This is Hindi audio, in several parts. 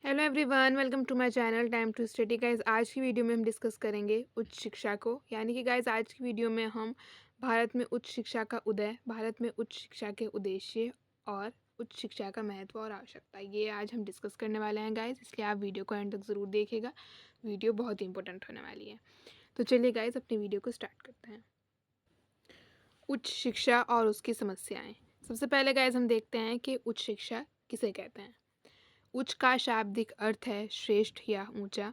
Hello everyone, welcome to my channel time to study. Guys, आज की वीडियो में हम डिस्कस करेंगे उच्च शिक्षा को। यानी कि गाइस, आज की वीडियो में हम भारत में उच्च शिक्षा का उदय, भारत में उच्च शिक्षा के उद्देश्य और उच्च शिक्षा का महत्व और आवश्यकता, ये आज हम डिस्कस करने वाले हैं गाइस। इसलिए आप वीडियो को एंड तक ज़रूर देखिएगा, वीडियो बहुत ही इंपॉर्टेंट होने वाली है। तो चलिए गाइस, अपनी वीडियो को स्टार्ट करते हैं। उच्च शिक्षा और उसकी समस्याएँ। सबसे पहले गाइस हम देखते हैं कि उच्च शिक्षा किसे कहते हैं। उच्च का शाब्दिक अर्थ है श्रेष्ठ या ऊंचा।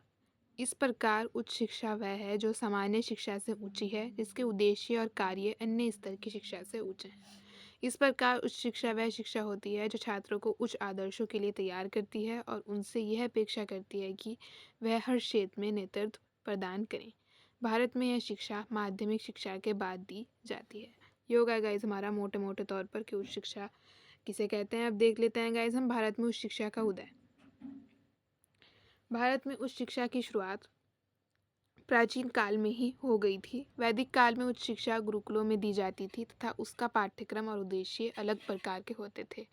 इस प्रकार उच्च शिक्षा वह है जो सामान्य शिक्षा से ऊंची है, जिसके उद्देश्य और कार्य अन्य स्तर की शिक्षा से ऊंचे हैं। इस प्रकार उच्च शिक्षा वह शिक्षा होती है जो छात्रों को उच्च आदर्शों के लिए तैयार करती है और उनसे यह अपेक्षा करती है कि वह हर क्षेत्र में नेतृत्व प्रदान करें। भारत में यह शिक्षा माध्यमिक शिक्षा के बाद दी जाती है। ये होगा गाइज हमारा मोटे मोटे तौर पर कि उच्च शिक्षा किसे कहते हैं। अब देख लेते हैं गाइज हम भारत में उच्च शिक्षा का उदय। भारत में उच्च शिक्षा की शुरुआत प्राचीन काल में ही हो गई थी। वैदिक काल में उच्च शिक्षा गुरुकुलों में दी जाती थी तथा उसका पाठ्यक्रम और उद्देश्य अलग प्रकार के होते थे।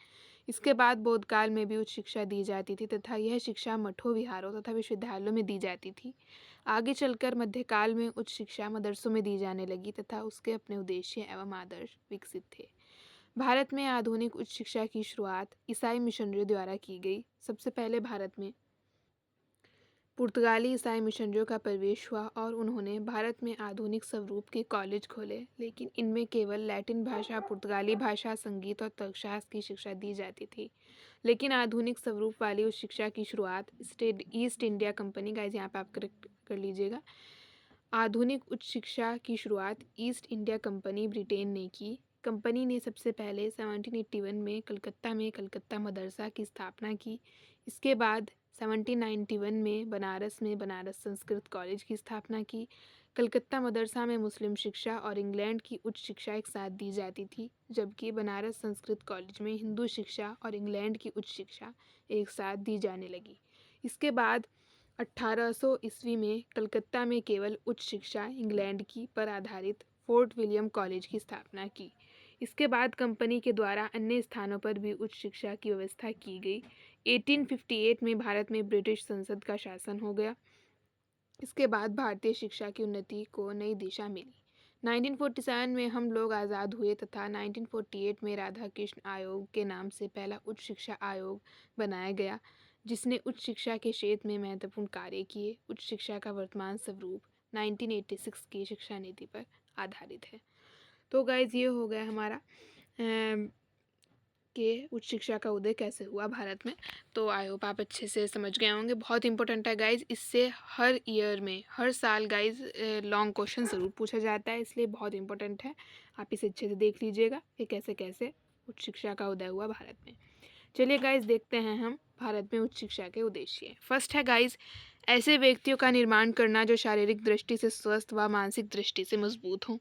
इसके बाद बौद्ध काल में भी उच्च शिक्षा दी जाती थी तथा यह शिक्षा मठों, विहारों तथा विश्वविद्यालयों में दी जाती थी। आगे चलकर मध्यकाल में उच्च शिक्षा मदरसों में दी जाने लगी तथा उसके अपने उद्देश्य एवं आदर्श विकसित थे। भारत में आधुनिक उच्च शिक्षा की शुरुआत ईसाई मिशनरियों द्वारा की गई। सबसे पहले भारत में पुर्तगाली ईसाई मिशनरियों का प्रवेश हुआ और उन्होंने भारत में आधुनिक स्वरूप के कॉलेज खोले, लेकिन इनमें केवल लैटिन भाषा, पुर्तगाली भाषा, संगीत और तर्कशास्त्र की शिक्षा दी जाती थी। लेकिन आधुनिक स्वरूप वाली उस शिक्षा की शुरुआत ईस्ट इंडिया कंपनी, गाइस यहाँ पे आप करेक्ट कर लीजिएगा, आधुनिक उच्च शिक्षा की शुरुआत ईस्ट इंडिया कंपनी ब्रिटेन ने की। कंपनी ने सबसे पहले 1781 में कलकत्ता में कलकत्ता मदरसा की स्थापना की। इसके बाद 1791 में बनारस संस्कृत कॉलेज की स्थापना की। कलकत्ता मदरसा में मुस्लिम शिक्षा और इंग्लैंड की उच्च शिक्षा एक साथ दी जाती थी, जबकि बनारस संस्कृत कॉलेज में हिंदू शिक्षा और इंग्लैंड की उच्च शिक्षा एक साथ दी जाने लगी। इसके बाद 1800 ईस्वी में कलकत्ता में केवल उच्च शिक्षा इंग्लैंड की पर आधारित फोर्ट विलियम कॉलेज की स्थापना की। इसके बाद कंपनी के द्वारा अन्य स्थानों पर भी उच्च शिक्षा की व्यवस्था की गई। 1858 में भारत में ब्रिटिश संसद का शासन हो गया। इसके बाद भारतीय शिक्षा की उन्नति को नई दिशा मिली। 1947 में हम लोग आज़ाद हुए तथा 1948 में राधा कृष्ण आयोग के नाम से पहला उच्च शिक्षा आयोग बनाया गया, जिसने उच्च शिक्षा के क्षेत्र में महत्वपूर्ण कार्य किए। उच्च शिक्षा का वर्तमान स्वरूप 1986 की शिक्षा नीति पर आधारित है। तो गाइज ये हो गया हमारा कि उच्च शिक्षा का उदय कैसे हुआ भारत में। तो आई होप आप अच्छे से समझ गए होंगे। बहुत इंपॉर्टेंट है गाइज, इससे हर ईयर में हर साल गाइज लॉन्ग क्वेश्चन ज़रूर पूछा जाता है, इसलिए बहुत इंपॉर्टेंट है। आप इसे अच्छे से देख लीजिएगा कि कैसे कैसे उच्च शिक्षा का उदय हुआ भारत में। चलिए गाइज देखते हैं हम भारत में उच्च शिक्षा के उद्देश्य। फर्स्ट है गाइज, ऐसे व्यक्तियों का निर्माण करना जो शारीरिक दृष्टि से स्वस्थ व मानसिक दृष्टि से मजबूत हों।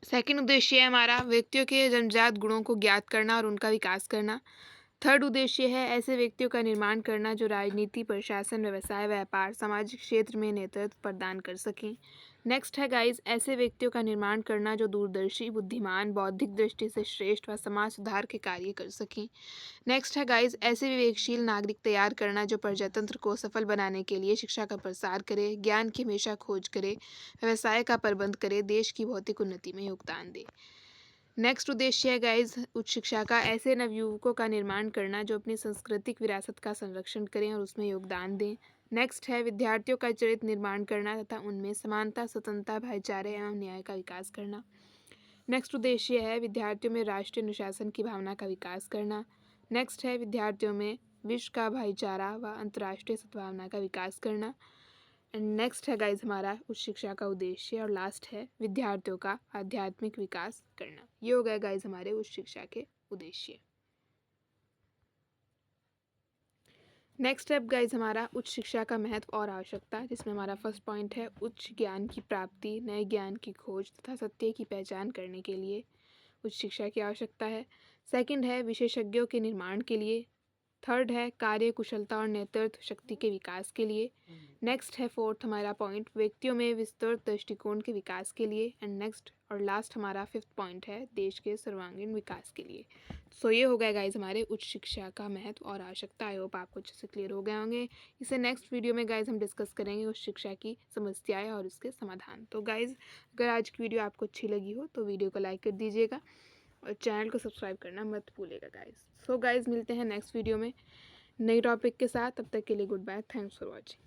सेकंड उद्देश्य है हमारा व्यक्तियों के जन्मजात गुणों को ज्ञात करना और उनका विकास करना। थर्ड उद्देश्य है ऐसे व्यक्तियों का निर्माण करना जो राजनीति, प्रशासन, व्यवसाय, व्यापार, सामाजिक क्षेत्र में नेतृत्व प्रदान कर सकें। नेक्स्ट है गाइज, ऐसे व्यक्तियों का निर्माण करना जो दूरदर्शी, बुद्धिमान, बौद्धिक दृष्टि से श्रेष्ठ व समाज सुधार के कार्य कर सकें। नेक्स्ट है गाइज, ऐसे विवेकशील नागरिक तैयार करना जो प्रजातंत्र को सफल बनाने के लिए शिक्षा का प्रसार करे, ज्ञान की हमेशा खोज करे, व्यवसाय का प्रबंध करे, देश की भौतिक उन्नति में योगदान दे। नेक्स्ट उद्देश्य है गाइज उच्च शिक्षा का ऐसे नवयुवकों का निर्माण करना जो अपनी सांस्कृतिक विरासत का संरक्षण करें और उसमें योगदान दें। नेक्स्ट है विद्यार्थियों का चरित्र निर्माण करना तथा उनमें समानता, स्वतंत्रता, भाईचारे एवं न्याय का विकास करना। नेक्स्ट उद्देश्य है विद्यार्थियों में राष्ट्रीय अनुशासन की भावना का विकास करना। नेक्स्ट है विद्यार्थियों में विश्व का भाईचारा व अंतर्राष्ट्रीय सद्भावना का विकास करना। एंड नेक्स्ट है गाइज हमारा उच्च शिक्षा का उद्देश्य, और लास्ट है विद्यार्थियों का आध्यात्मिक विकास करना। ये हो गया गाइज हमारे उच्च शिक्षा के उद्देश्य। नेक्स्ट स्टेप गाइज हमारा उच्च शिक्षा का महत्व और आवश्यकता, जिसमें हमारा फर्स्ट पॉइंट है उच्च ज्ञान की प्राप्ति, नए ज्ञान की खोज तथा सत्य की पहचान करने के लिए उच्च शिक्षा की आवश्यकता है। सेकंड है विशेषज्ञों के निर्माण के लिए। थर्ड है कार्य कुशलता और नेतृत्व शक्ति के विकास के लिए। नेक्स्ट है फोर्थ हमारा पॉइंट व्यक्तियों में विस्तृत दृष्टिकोण के विकास के लिए। एंड नेक्स्ट और लास्ट हमारा फिफ्थ पॉइंट है देश के सर्वांगीण विकास के लिए। सो ये हो गया गाइज़ हमारे उच्च शिक्षा का महत्व और आवश्यकता। आई होप आपको अच्छे से क्लियर हो गए होंगे। इसे नेक्स्ट वीडियो में गाइज़ हम डिस्कस करेंगे उच्च शिक्षा की समस्याएँ और उसके समाधान। तो गाइज़ अगर आज की वीडियो आपको अच्छी लगी हो तो वीडियो को लाइक कर दीजिएगा और चैनल को सब्सक्राइब करना मत भूलिएगा गाइज़। सो गाइज़ मिलते हैं नेक्स्ट वीडियो में नई टॉपिक के साथ। तब तक के लिए goodbye. Thanks for watching.